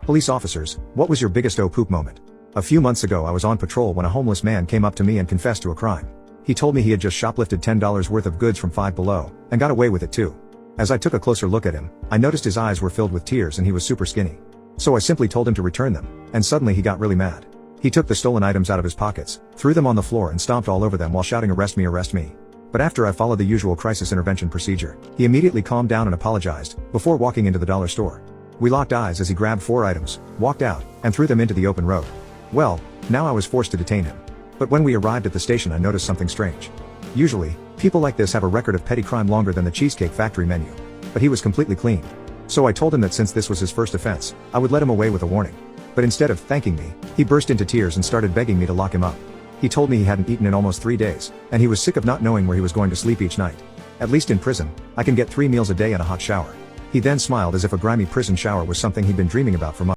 Police officers, what was your biggest oh poop moment? A few months ago I was on patrol when a homeless man came up to me and confessed to a crime. He told me he had just shoplifted $10 worth of goods from Five Below, and got away with it too. As I took a closer look at him, I noticed his eyes were filled with tears and he was super skinny. So I simply told him to return them, and suddenly he got really mad. He took the stolen items out of his pockets, threw them on the floor and stomped all over them while shouting arrest me, arrest me. But after I followed the usual crisis intervention procedure, he immediately calmed down and apologized, before walking into the dollar store. We locked eyes as he grabbed 4 items, walked out, and threw them into the open road. Well, now I was forced to detain him. But when we arrived at the station I noticed something strange. Usually, people like this have a record of petty crime longer than the Cheesecake Factory menu. But he was completely clean. So I told him that since this was his first offense, I would let him away with a warning. But instead of thanking me, he burst into tears and started begging me to lock him up. He told me he hadn't eaten in almost 3 days, and he was sick of not knowing where he was going to sleep each night. At least in prison, I can get 3 meals a day and a hot shower. He then smiled as if a grimy prison shower was something he'd been dreaming about for months.